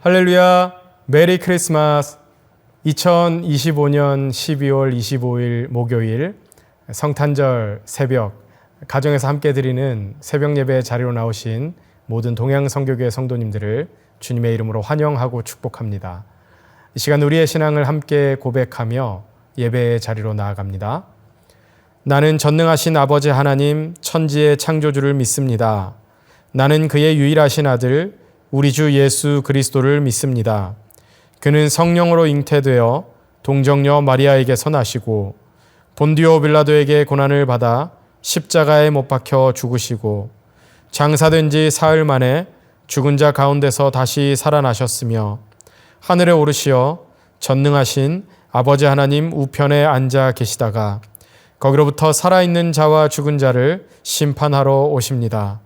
할렐루야, 메리 크리스마스. 2025년 12월 25일 목요일 성탄절 새벽, 가정에서 함께 드리는 새벽 예배 자리로 나오신 모든 동양선교교회 성도님들을 주님의 이름으로 환영하고 축복합니다. 이 시간 우리의 신앙을 함께 고백하며 예배의 자리로 나아갑니다. 나는 전능하신 아버지 하나님, 천지의 창조주를 믿습니다. 나는 그의 유일하신 아들 우리 주 예수 그리스도를 믿습니다. 그는 성령으로 잉태되어 동정녀 마리아에게서 나시고 본디오 빌라도에게 고난을 받아 십자가에 못 박혀 죽으시고 장사된 지 사흘 만에 죽은 자 가운데서 다시 살아나셨으며 하늘에 오르시어 전능하신 아버지 하나님 우편에 앉아 계시다가 거기로부터 살아있는 자와 죽은 자를 심판하러 오십니다.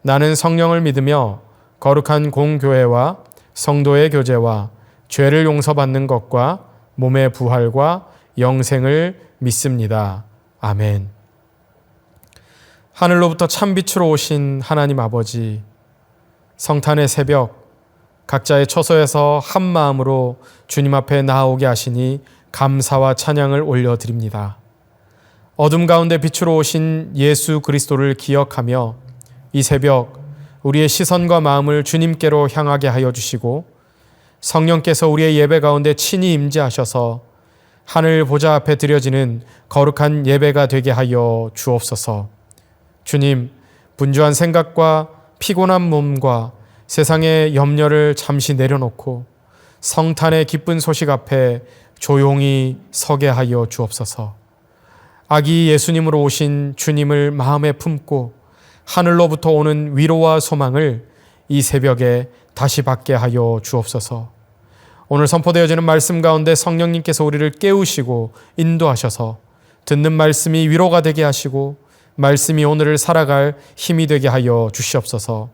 나는 성령을 믿으며 거룩한 공교회와 성도의 교제와 죄를 용서받는 것과 몸의 부활과 영생을 믿습니다. 아멘. 하늘로부터 찬빛으로 오신 하나님 아버지, 성탄의 새벽 각자의 처소에서 한 마음으로 주님 앞에 나아오게 하시니 감사와 찬양을 올려드립니다. 어둠 가운데 빛으로 오신 예수 그리스도를 기억하며 이 새벽 우리의 시선과 마음을 주님께로 향하게 하여 주시고 성령께서 우리의 예배 가운데 친히 임재하셔서 하늘 보좌 앞에 드려지는 거룩한 예배가 되게 하여 주옵소서. 주님, 분주한 생각과 피곤한 몸과 세상의 염려를 잠시 내려놓고 성탄의 기쁜 소식 앞에 조용히 서게 하여 주옵소서. 아기 예수님으로 오신 주님을 마음에 품고 하늘로부터 오는 위로와 소망을 이 새벽에 다시 받게 하여 주옵소서. 오늘 선포되어지는 말씀 가운데 성령님께서 우리를 깨우시고 인도하셔서 듣는 말씀이 위로가 되게 하시고 말씀이 오늘을 살아갈 힘이 되게 하여 주시옵소서.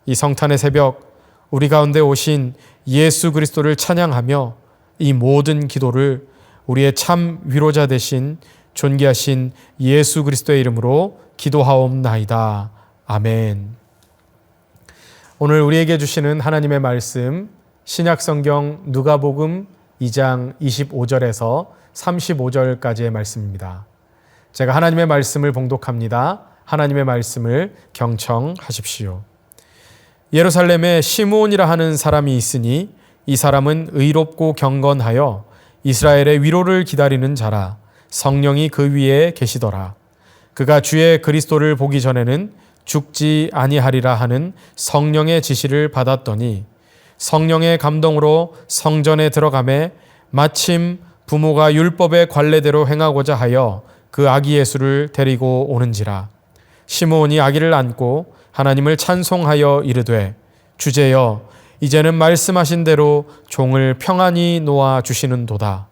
이 성탄의 새벽 우리 가운데 오신 예수 그리스도를 찬양하며 이 모든 기도를 우리의 참 위로자 되신 존귀하신 예수 그리스도의 이름으로 기도하옵나이다. 아멘. 오늘 우리에게 주시는 하나님의 말씀, 신약성경 누가복음 2장 25절에서 35절까지의 말씀입니다. 제가 하나님의 말씀을 봉독합니다. 하나님의 말씀을 경청하십시오. 예루살렘에 시므온이라 하는 사람이 있으니 이 사람은 의롭고 경건하여 이스라엘의 위로를 기다리는 자라. 성령이 그 위에 계시더라. 그가 주의 그리스도를 보기 전에는 죽지 아니하리라 하는 성령의 지시를 받았더니 성령의 감동으로 성전에 들어가매 마침 부모가 율법의 관례대로 행하고자 하여 그 아기 예수를 데리고 오는지라. 시므온이 아기를 안고 하나님을 찬송하여 이르되 주제여 이제는 말씀하신 대로 종을 평안히 놓아 주시는도다.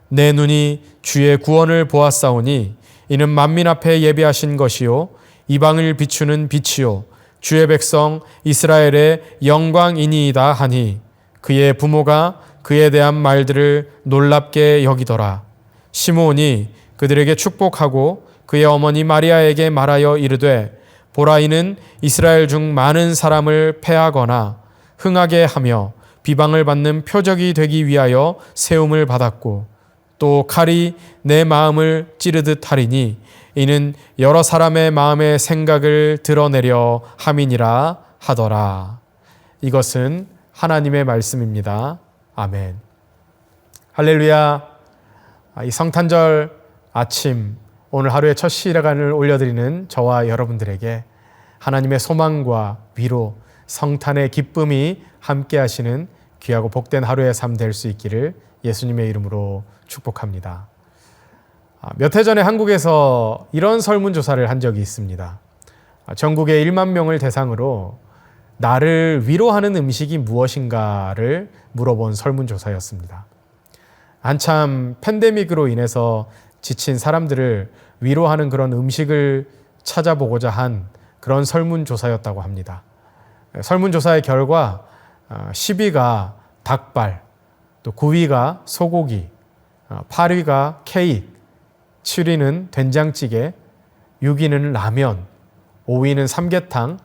내 눈이 주의 구원을 보았사오니 이는 만민 앞에 예비하신 것이요 이방을 비추는 빛이요 주의 백성 이스라엘의 영광이니이다 하니 그의 부모가 그에 대한 말들을 놀랍게 여기더라. 시므온이 그들에게 축복하고 그의 어머니 마리아에게 말하여 이르되 보라 이는 이스라엘 중 많은 사람을 패하거나 흥하게 하며 비방을 받는 표적이 되기 위하여 세움을 받았고 또 칼이 내 마음을 찌르듯 하리니 이는 여러 사람의 마음의 생각을 드러내려 함이니라 하더라. 이것은 하나님의 말씀입니다. 아멘. 할렐루야. 이 성탄절 아침 오늘 하루의 첫 시간을 올려드리는 저와 여러분들에게 하나님의 소망과 위로, 성탄의 기쁨이 함께 하시는 귀하고 복된 하루의 삶 될 수 있기를 예수님의 이름으로 축복합니다. 몇 해 전에 한국에서 이런 설문조사를 한 적이 있습니다. 전국의 1만 명을 대상으로 나를 위로하는 음식이 무엇인가를 물어본 설문조사였습니다. 한참 팬데믹으로 인해서 지친 사람들을 위로하는 그런 음식을 찾아보고자 한 그런 설문조사였다고 합니다. 설문조사의 결과 10위가 닭발, 또 9위가 소고기, 8위가 케이크, 7위는 된장찌개, 6위는 라면, 5위는 삼계탕,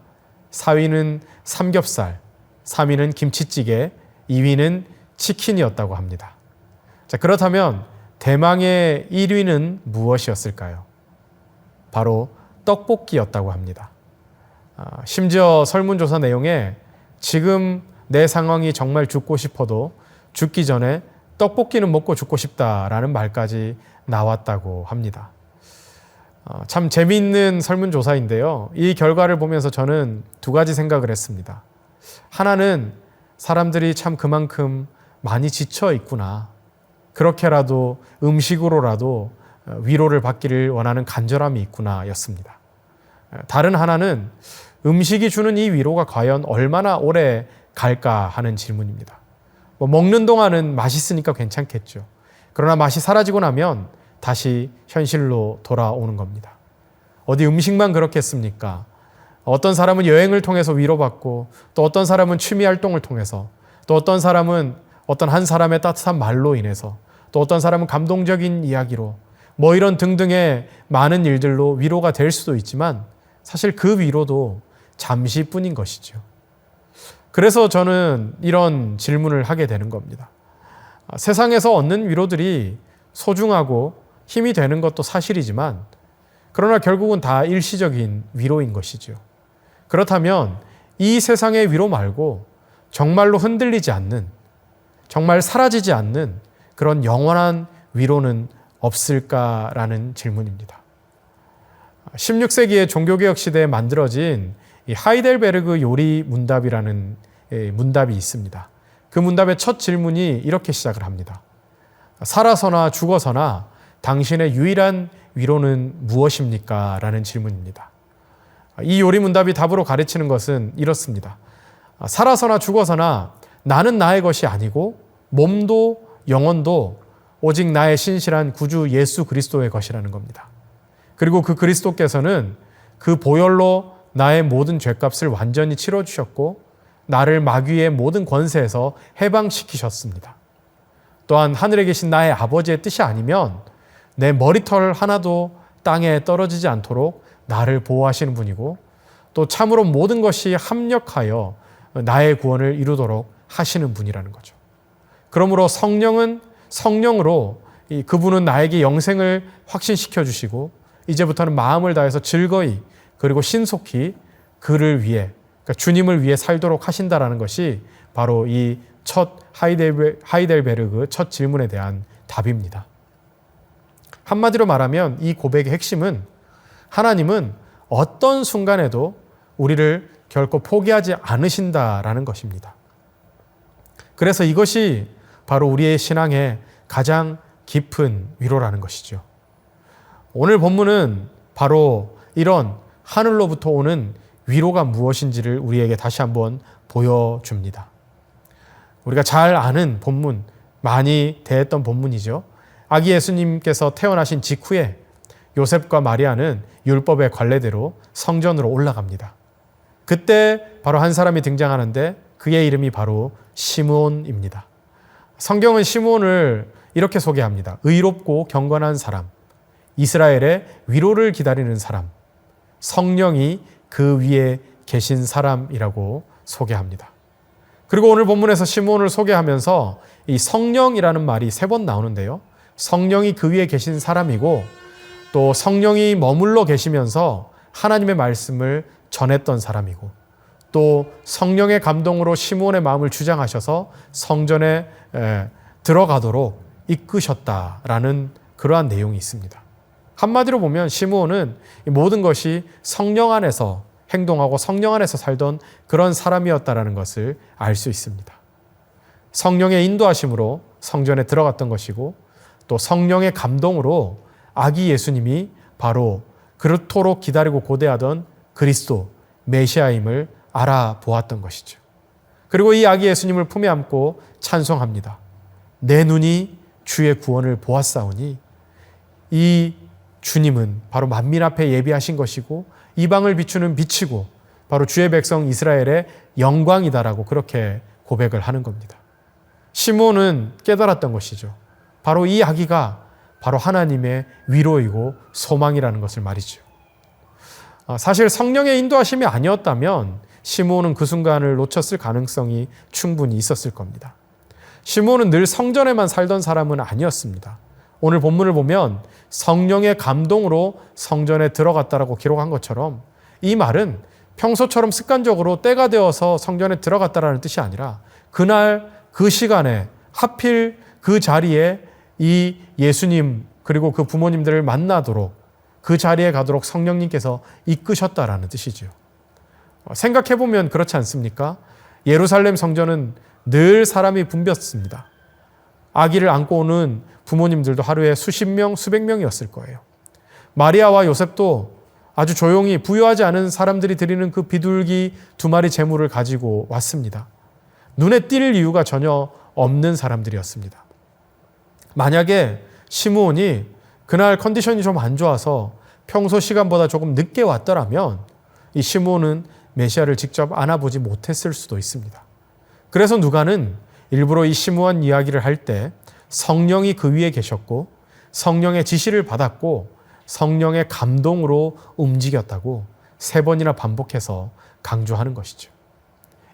4위는 삼겹살, 3위는 김치찌개, 2위는 치킨이었다고 합니다. 자, 그렇다면 대망의 1위는 무엇이었을까요? 바로 떡볶이였다고 합니다. 심지어 설문조사 내용에 지금 내 상황이 정말 죽고 싶어도 죽기 전에 떡볶이는 먹고 죽고 싶다라는 말까지 나왔다고 합니다. 참 재미있는 설문조사인데요. 이 결과를 보면서 저는 두 가지 생각을 했습니다. 하나는 사람들이 참 그만큼 많이 지쳐 있구나. 그렇게라도 음식으로라도 위로를 받기를 원하는 간절함이 있구나 였습니다. 다른 하나는 음식이 주는 이 위로가 과연 얼마나 오래 갈까 하는 질문입니다. 먹는 동안은 맛있으니까 괜찮겠죠. 그러나 맛이 사라지고 나면 다시 현실로 돌아오는 겁니다. 어디 음식만 그렇겠습니까? 어떤 사람은 여행을 통해서 위로받고, 또 어떤 사람은 취미 활동을 통해서, 또 어떤 사람은 어떤 한 사람의 따뜻한 말로 인해서, 또 어떤 사람은 감동적인 이야기로, 이런 등등의 많은 일들로 위로가 될 수도 있지만 사실 그 위로도 잠시뿐인 것이죠. 그래서 저는 이런 질문을 하게 되는 겁니다. 세상에서 얻는 위로들이 소중하고 힘이 되는 것도 사실이지만, 그러나 결국은 다 일시적인 위로인 것이죠. 그렇다면 이 세상의 위로 말고 정말로 흔들리지 않는, 정말 사라지지 않는 그런 영원한 위로는 없을까라는 질문입니다. 16세기의 종교개혁 시대에 만들어진 이 하이델베르그 요리 문답이라는 문답이 있습니다. 그 문답의 첫 질문이 이렇게 시작을 합니다. 살아서나 죽어서나 당신의 유일한 위로는 무엇입니까? 라는 질문입니다. 이 요리 문답이 답으로 가르치는 것은 이렇습니다. 살아서나 죽어서나 나는 나의 것이 아니고 몸도 영혼도 오직 나의 신실한 구주 예수 그리스도의 것이라는 겁니다. 그리고 그 그리스도께서는 그 보혈로 나의 모든 죄값을 완전히 치러주셨고 나를 마귀의 모든 권세에서 해방시키셨습니다. 또한 하늘에 계신 나의 아버지의 뜻이 아니면 내 머리털 하나도 땅에 떨어지지 않도록 나를 보호하시는 분이고, 또 참으로 모든 것이 합력하여 나의 구원을 이루도록 하시는 분이라는 거죠. 그러므로 성령은 성령으로 그분은 나에게 영생을 확신시켜 주시고 이제부터는 마음을 다해서 즐거이 그리고 신속히 그를 위해, 그러니까 주님을 위해 살도록 하신다라는 것이 바로 이 첫 하이델베르그 첫 질문에 대한 답입니다. 한마디로 말하면 이 고백의 핵심은 하나님은 어떤 순간에도 우리를 결코 포기하지 않으신다라는 것입니다. 그래서 이것이 바로 우리의 신앙의 가장 깊은 위로라는 것이죠. 오늘 본문은 바로 이런 하늘로부터 오는 위로가 무엇인지를 우리에게 다시 한번 보여줍니다. 우리가 잘 아는 본문, 많이 대했던 본문이죠. 아기 예수님께서 태어나신 직후에 요셉과 마리아는 율법의 관례대로 성전으로 올라갑니다. 그때 바로 한 사람이 등장하는데 그의 이름이 바로 시므온입니다. 성경은 시므온을 이렇게 소개합니다. 의롭고 경건한 사람, 이스라엘의 위로를 기다리는 사람, 성령이 그 위에 계신 사람이라고 소개합니다. 그리고 오늘 본문에서 시므온을 소개하면서 이 성령이라는 말이 3번 나오는데요. 성령이 그 위에 계신 사람이고, 또 성령이 머물러 계시면서 하나님의 말씀을 전했던 사람이고, 또 성령의 감동으로 시므온의 마음을 주장하셔서 성전에 들어가도록 이끄셨다라는 그러한 내용이 있습니다. 한마디로 보면 시므온은 모든 것이 성령 안에서 행동하고 성령 안에서 살던 그런 사람이었다라는 것을 알 수 있습니다. 성령의 인도하심으로 성전에 들어갔던 것이고, 또 성령의 감동으로 아기 예수님이 바로 그렇도록 기다리고 고대하던 그리스도 메시아임을 알아보았던 것이죠. 그리고 이 아기 예수님을 품에 안고 찬송합니다. 내 눈이 주의 구원을 보았사오니, 이 주님은 바로 만민 앞에 예비하신 것이고 이방을 비추는 빛이고 바로 주의 백성 이스라엘의 영광이다라고 그렇게 고백을 하는 겁니다. 시므온은 깨달았던 것이죠. 바로 이 아기가 바로 하나님의 위로이고 소망이라는 것을 말이죠. 사실 성령의 인도하심이 아니었다면 시므온은 그 순간을 놓쳤을 가능성이 충분히 있었을 겁니다. 시므온은 늘 성전에만 살던 사람은 아니었습니다. 오늘 본문을 보면 성령의 감동으로 성전에 들어갔다라고 기록한 것처럼 이 말은 평소처럼 습관적으로 때가 되어서 성전에 들어갔다라는 뜻이 아니라 그날 그 시간에 하필 그 자리에 이 예수님 그리고 그 부모님들을 만나도록 그 자리에 가도록 성령님께서 이끄셨다라는 뜻이죠. 생각해보면 그렇지 않습니까? 예루살렘 성전은 늘 사람이 붐볐습니다. 아기를 안고 오는 부모님들도 하루에 수십 명, 수백 명이었을 거예요. 마리아와 요셉도 아주 조용히 부유하지 않은 사람들이 드리는 그 비둘기 2마리 제물을 가지고 왔습니다. 눈에 띌 이유가 전혀 없는 사람들이었습니다. 만약에 시므온이 그날 컨디션이 좀 안 좋아서 평소 시간보다 조금 늦게 왔더라면 이 시므온은 메시아를 직접 안아보지 못했을 수도 있습니다. 그래서 누가는 일부러 이 시므온 이야기를 할 때 성령이 그 위에 계셨고 성령의 지시를 받았고 성령의 감동으로 움직였다고 3번이나 반복해서 강조하는 것이죠.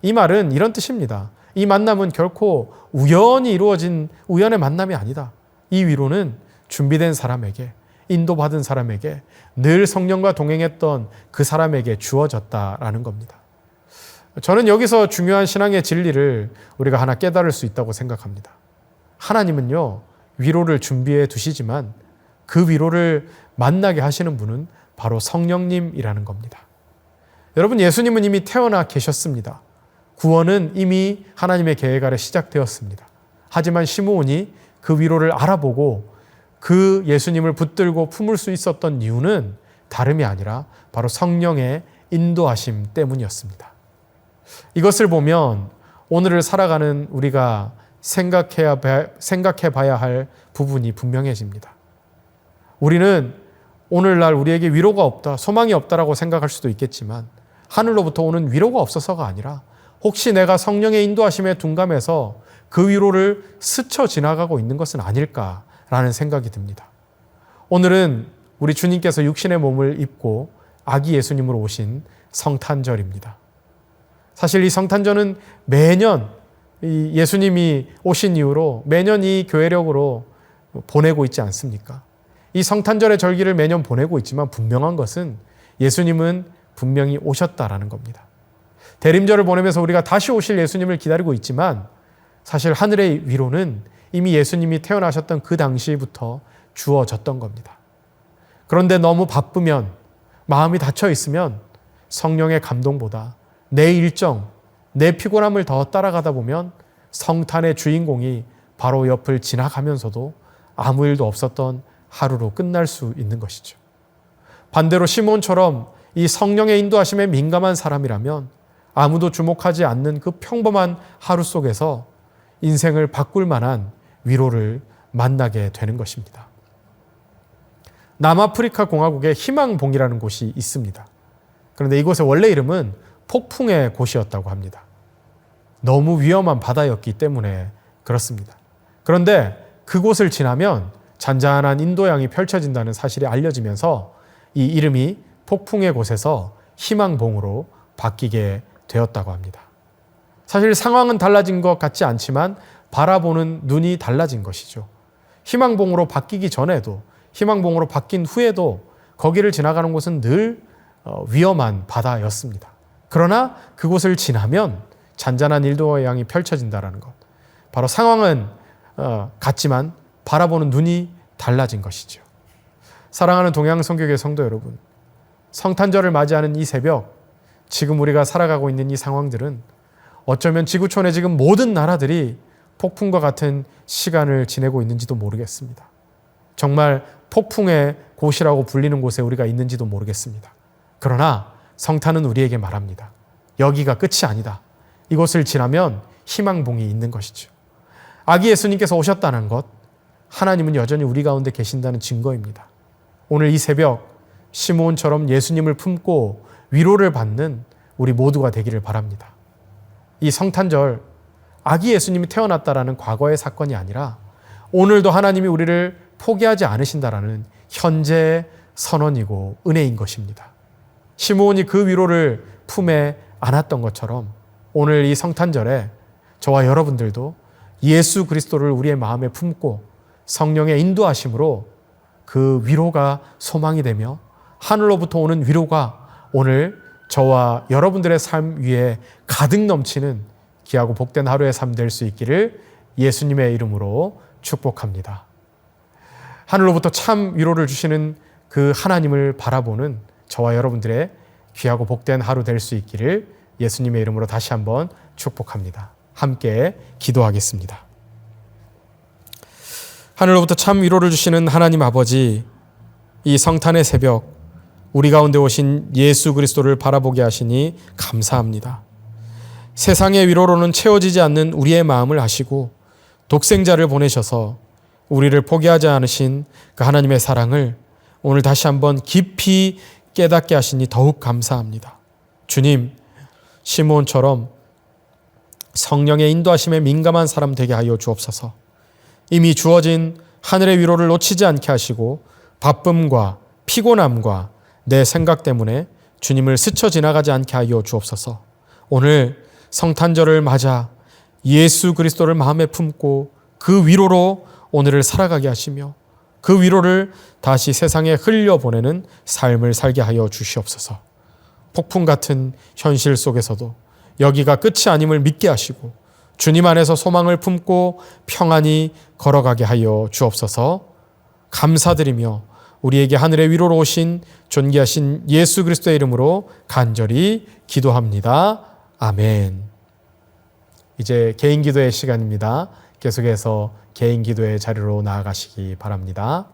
이 말은 이런 뜻입니다. 이 만남은 결코 우연히 이루어진 우연의 만남이 아니다. 이 위로는 준비된 사람에게, 인도받은 사람에게, 늘 성령과 동행했던 그 사람에게 주어졌다라는 겁니다. 저는 여기서 중요한 신앙의 진리를 우리가 하나 깨달을 수 있다고 생각합니다. 하나님은요, 위로를 준비해 두시지만 그 위로를 만나게 하시는 분은 바로 성령님이라는 겁니다. 여러분, 예수님은 이미 태어나 계셨습니다. 구원은 이미 하나님의 계획 아래 시작되었습니다. 하지만 시므온이 그 위로를 알아보고 그 예수님을 붙들고 품을 수 있었던 이유는 다름이 아니라 바로 성령의 인도하심 때문이었습니다. 이것을 보면 오늘을 살아가는 우리가 생각해 봐야 할 부분이 분명해집니다. 우리는 오늘날 우리에게 위로가 없다, 소망이 없다라고 생각할 수도 있겠지만 하늘로부터 오는 위로가 없어서가 아니라 혹시 내가 성령의 인도하심에 둔감해서 그 위로를 스쳐 지나가고 있는 것은 아닐까라는 생각이 듭니다. 오늘은 우리 주님께서 육신의 몸을 입고 아기 예수님으로 오신 성탄절입니다. 사실 이 성탄절은 매년 이 예수님이 오신 이후로 매년 이 교회력으로 보내고 있지 않습니까? 이 성탄절의 절기를 매년 보내고 있지만 분명한 것은 예수님은 분명히 오셨다라는 겁니다. 대림절을 보내면서 우리가 다시 오실 예수님을 기다리고 있지만 사실 하늘의 위로는 이미 예수님이 태어나셨던 그 당시부터 주어졌던 겁니다. 그런데 너무 바쁘면, 마음이 닫혀 있으면 성령의 감동보다 내 일정, 내 피곤함을 더 따라가다 보면 성탄의 주인공이 바로 옆을 지나가면서도 아무 일도 없었던 하루로 끝날 수 있는 것이죠. 반대로 시므온처럼 이 성령의 인도하심에 민감한 사람이라면 아무도 주목하지 않는 그 평범한 하루 속에서 인생을 바꿀 만한 위로를 만나게 되는 것입니다. 남아프리카 공화국에 희망봉이라는 곳이 있습니다. 그런데 이곳의 원래 이름은 폭풍의 곳이었다고 합니다. 너무 위험한 바다였기 때문에 그렇습니다. 그런데 그곳을 지나면 잔잔한 인도양이 펼쳐진다는 사실이 알려지면서 이 이름이 폭풍의 곳에서 희망봉으로 바뀌게 되었다고 합니다. 사실 상황은 달라진 것 같지 않지만 바라보는 눈이 달라진 것이죠. 희망봉으로 바뀌기 전에도, 희망봉으로 바뀐 후에도 거기를 지나가는 곳은 늘 위험한 바다였습니다. 그러나 그곳을 지나면 잔잔한 인도양이 펼쳐진다는 것. 바로 상황은 같지만 바라보는 눈이 달라진 것이죠. 사랑하는 동양성교회 성도 여러분, 성탄절을 맞이하는 이 새벽, 지금 우리가 살아가고 있는 이 상황들은 어쩌면 지구촌의 지금 모든 나라들이 폭풍과 같은 시간을 지내고 있는지도 모르겠습니다. 정말 폭풍의 곳이라고 불리는 곳에 우리가 있는지도 모르겠습니다. 그러나 성탄은 우리에게 말합니다. 여기가 끝이 아니다. 이곳을 지나면 희망봉이 있는 것이죠. 아기 예수님께서 오셨다는 것, 하나님은 여전히 우리 가운데 계신다는 증거입니다. 오늘 이 새벽 시므온처럼 예수님을 품고 위로를 받는 우리 모두가 되기를 바랍니다. 이 성탄절, 아기 예수님이 태어났다라는 과거의 사건이 아니라 오늘도 하나님이 우리를 포기하지 않으신다라는 현재의 선언이고 은혜인 것입니다. 시므온이 그 위로를 품에 안았던 것처럼 오늘 이 성탄절에 저와 여러분들도 예수 그리스도를 우리의 마음에 품고 성령의 인도하심으로 그 위로가 소망이 되며 하늘로부터 오는 위로가 오늘 저와 여러분들의 삶 위에 가득 넘치는 귀하고 복된 하루의 삶 될 수 있기를 예수님의 이름으로 축복합니다. 하늘로부터 참 위로를 주시는 그 하나님을 바라보는 저와 여러분들의 귀하고 복된 하루 될 수 있기를 예수님의 이름으로 다시 한번 축복합니다. 함께 기도하겠습니다. 하늘로부터 참 위로를 주시는 하나님 아버지, 이 성탄의 새벽 우리 가운데 오신 예수 그리스도를 바라보게 하시니 감사합니다. 세상의 위로로는 채워지지 않는 우리의 마음을 아시고 독생자를 보내셔서 우리를 포기하지 않으신 그 하나님의 사랑을 오늘 다시 한번 깊이 깨닫게 하시니 더욱 감사합니다. 주님, 시므온처럼 성령의 인도하심에 민감한 사람 되게 하여 주옵소서. 이미 주어진 하늘의 위로를 놓치지 않게 하시고 바쁨과 피곤함과 내 생각 때문에 주님을 스쳐 지나가지 않게 하여 주옵소서. 오늘 성탄절을 맞아 예수 그리스도를 마음에 품고 그 위로로 오늘을 살아가게 하시며 그 위로를 다시 세상에 흘려보내는 삶을 살게 하여 주시옵소서. 폭풍 같은 현실 속에서도 여기가 끝이 아님을 믿게 하시고 주님 안에서 소망을 품고 평안히 걸어가게 하여 주옵소서. 감사드리며 우리에게 하늘의 위로로 오신 존귀하신 예수 그리스도의 이름으로 간절히 기도합니다. 아멘. 이제 개인 기도의 시간입니다. 계속해서 개인 기도의 자리로 나아가시기 바랍니다.